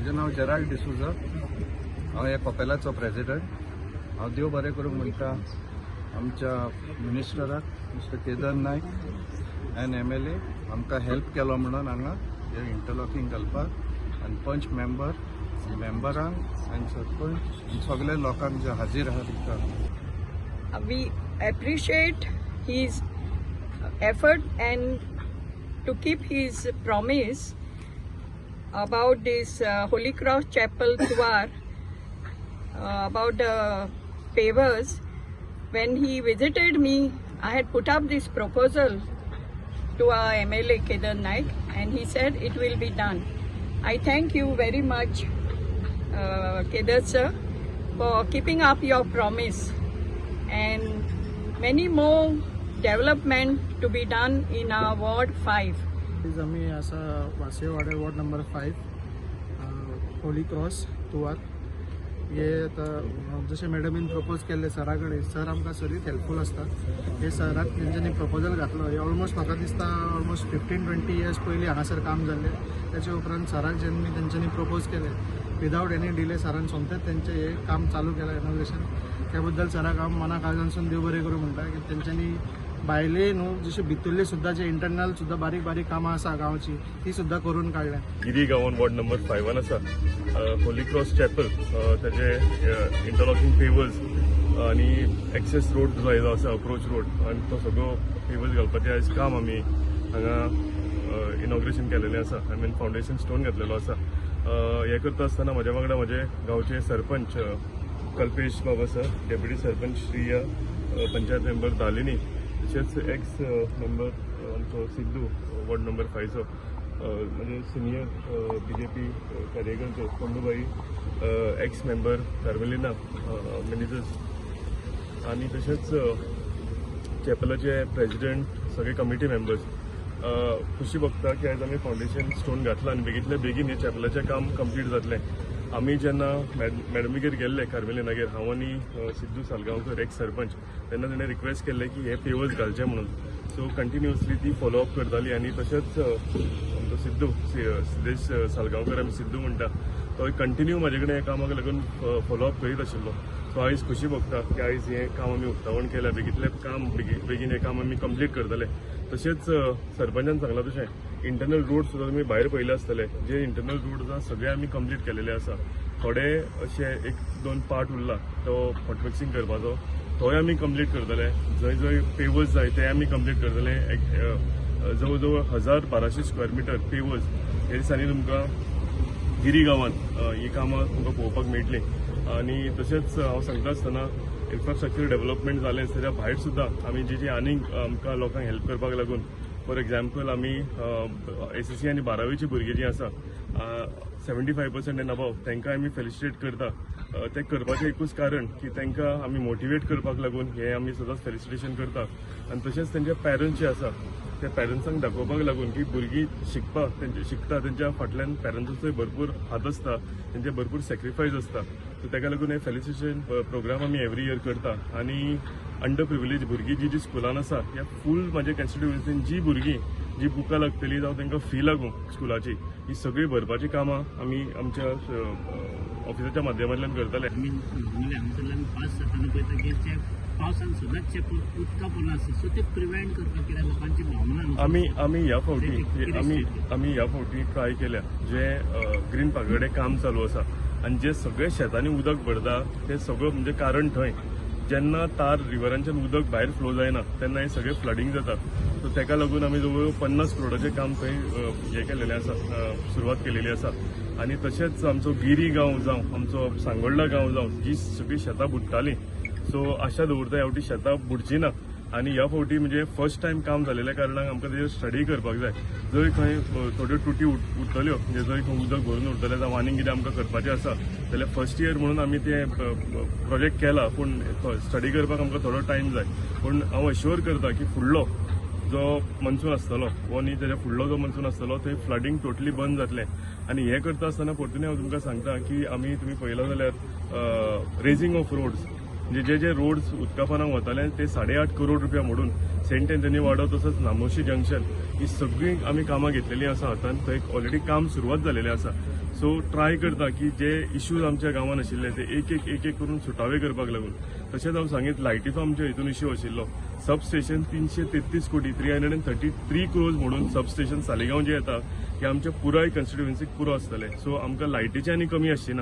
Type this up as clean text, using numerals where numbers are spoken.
म्हजें नांव जेराल्ड डिसूजा। हांव ह्या कपेलाचो प्रेसिडेंट। हांव देव बरें करूंक म्हणटा आमच्या मिनिस्टराक mister Kedar Naik N MLA आमकां हेल्प केलो म्हणून हांगा हे इंटरलॉकिंग घालपाक आनी पंच मेंबरांक आनी सरपंच सगळे लोकांक जे हाजीर आहा तिका। We appreciate his effort and to keep his promise about this Holy Cross Chapel Tuar, about the pavers. When he visited me, I had put up this proposal to our MLA Kedar Naik, and he said it will be done. I thank you very much, Kedar sir, for keeping up your promise, and many more development to be done in our Ward 5. आम्ही असा वासेवाडे ward number 5 Holy cross Tushar हे आता जसे मॅडमीन propose केले सरा कडेन sir आमकां सरीत helpful आसता। हे सराक तेंच्यांनी प्रपोजल घातलो हे ऑलमोस्ट म्हाका दिसता ऑलमोस्ट 15-20 इयर्स पयलीं हांगासर काम जाल्लें। त्याच्या उपरांत सराक जेन्ना तेंच्यांनी प्रपोज केले विदावट एनी डिले सरान सोमतेच तेंचें हे काम चालू केलां इनॉग्रेशन। त्या बद्दल सराक हांव मना काळजानसून देव बरें करूं म्हणटा की तेंच्यांनी भायले न्हू जशे भितरले सुद्धा जे इंटरनल सुद्धा बारीक बारीक कामां आसा गांवची ती सुद्धा करून काडल्या। गिरी गांवान वॉर्ड नंबर 5 आसा होली क्रॉस चॅपल त्याचे इंटरलॉकिंग पेवर्स आणि एक्सेस रोड जो आसा अप्रोच रोड आणि तो सगळो पेवर्स घालपाचें आयज काम आमी हांगा इनॉग्रेशन केलेलें आसा। आय मीन फावंडेशन स्टोन घातलेलो आसा। हे करता आसतना म्हज्या वांगडा म्हजे गांवचे sarpanch Kalpesh Baba sir, deputy sarpanch Shriya, panchayat member Dalini, तशेंच एक्स मेंबर आमचो सिद्धू वॉर्ड नंबर 5चो, म्हणजे सिनियर BJP कार्यकर्ते पंडूबाई, एक्स मेंबर कार्मेलिना मॅनेजर्स आणि तशेंच चॅपलाचे प्रेसिडेंट सगळे कमिटी मेंबर्स। खुशी बघता की आज आमी फावंडेशन स्टोन घातला आणि बेगींतल्या बेगीन हे चॅपलाचें काम कंप्लीट जातलें। आमी जेन्ना मॅडमीगेर गेल्ले कार्मेलिनागेर हांव आनी सिद्धू सालगांवकर एक्स सरपंच तेन्ना ताणें रिक्वेस्ट केल्लें की हे पेवर्स घालचे म्हणून। सो कंटिन्युअसली ती फॉलोअप करताली आणि तशेंच आमचो सिद्धू सिद्धेश सालगांवकर आमी सिद्धू म्हणटा तो कंटिन्यू म्हाजे कडेन हे कामाक लागून फॉलोअप करीत आशिल्लो। सो आयज खुशी भोगता की आयज हे काम आमी उक्तावण केल्या बेगींतलें काम बेगीन हे काम आमी कंप्लीट करतले। तशेंच सरपंचान सांगलां तशें इंटरनल रोड सुद्दां तुमी भायर पयले आसतले जे इंटरनल रोड आसा सगळे आमी कंप्लीट केलेले आसा। थोडे अशे 1-2 पार्ट उरला तो हॉटमिक्सिंग करपाचो तोय आमी कंप्लीट करतले। जंय जंय पेवर्स जाय ते आमी कंप्लीट करतले। जवळ जवळ 1200 स्क्वेअर मिटर पेवर्स हे दिसांनी तुमकां गिरी गांवांत ही कामां तुमकां पळोवपाक मेळटली। आणि तशेंच हांव सांगता आसतना इन्फ्रास्ट्रक्चर डेव्हलपमेंट जालें ताच्या भायर सुद्दां आमी जी आनीक आमकां लोकांक हेल्प करपाक लागून फॉर एग्जाम्पल आमी SSC आनी 12वीची भुरगीं जीं आसा 75% एंड अबव तांकां आमी फेलिसिटेट करता। ते करपाचें एकूच कारण की तांकां आमी मोटिवेट करपाक लागून हे आमी सदांच फेलिसिटेशन करता। आनी तशेंच तेंचे पेरंट्स जे आसा त्या पेरंट्सांक दाखोवपाक लागून की भुरगीं शिकता तेंच्या फाटल्यान पेरंट्साचोय भरपूर हात आसता, तेंचे भरपूर सॅक्रिफायस आसता। सो ताका लागून हे फेलिसिटेशन प्रोग्राम आमी एवरी इयर करता। आनी अंडर प्रिविलेज भुरगीं जी स्कुलान आसा ह्या फूल म्हाज्या कॉन्स्टिट्युएन्सीन जी भुरगीं जी बुकां लागतली जावं तांकां फी लागूं स्कुलाची ही सगळी भरपाची कामां आमी आमच्या ऑफिसाच्या माध्यमांतल्यान करतले। हांगासरल्यान पास जाताना पळयता की ते पावसान सुद्दां चेपल उदका पडना आसता सो ते प्रिवेंट करपाक कित्याक लोकांची भावना आमी ह्या फावटी ट्राय केल्या जे ग्रीन पागडे काम चालू आसा आणि जे सगळे शेतांनी उदक भरता ते सगळं म्हणजे कारण थंय जेन्ना तार रिव्हरांच्यान उदक भायर फ्लो जायना तेन्ना हे सगळे फ्लडिंग जाता। सो ताका लागून आमी जवळ 50 करोडाचें काम थंय हे केलेलें आसा, सुरवात केलेली आसा। आणि तशेंच आमचो गिरी गांव जावं आमचो सांगोळडा गांव जावं जी सगळी शेतां बुडटालीं सो आशा दवरता ह्या फावटी शेतां बुडची ना। आणि ह्या फावटी म्हणजे फर्स्ट टायम काम जालेल्या कारणान आमकां तेजेर स्टडी करपाक जाय। जंय खंय थोड्यो तुटी उरतल्यो म्हणजे जंय खंय उदक भरून उरतलें जावं आनीक कितें आमकां करपाचें आसा जाल्यार फर्स्ट इयर म्हणून आमी ते प्रोजेक्ट केला, पूण स्टडी करपाक आमकां थोडो टायम जाय। पूण हांव अश्योर करता की फुडलो जो मनसून आसतलो वो न्ही तेच्या फुडलो जो मनसून आसतलो थंय फ्लडिंग टोटली बंद जातलें। आनी हें करता आसतना परतून हांव तुमकां सांगता की आमी तुमी पळयला जाल्यार रेजिंग ऑफ रोड्स म्हणजे जे रोड्स उदकापानाक वताले ते 8.5 करोड रुपया मोडून सेंट एंथनी वाडो तसंच नामोशी जंक्शन ही सगळी आमी कामां घेतलेलीं आसा हातान। थंय ऑलरेडी काम सुरवात जालेलें आसा। सो ट्राय करता की जे इश्यूज आमच्या गांवांत आशिल्ले ते एक एक करून सुटावे करपाक लागून. तशेंच हांव सांगीत लायटीचो आमच्या हितून इश्यू आशिल्लो. सबस्टेशन 333 कोटी 333 क्रोर्स म्हणून सबस्टेशन सालिगांव जे येता की आमच्या पुराय कॉन्स्टिट्युएन्सीक पुरो आसतले. सो आमकां लायटीची आनी कमी आसची ना.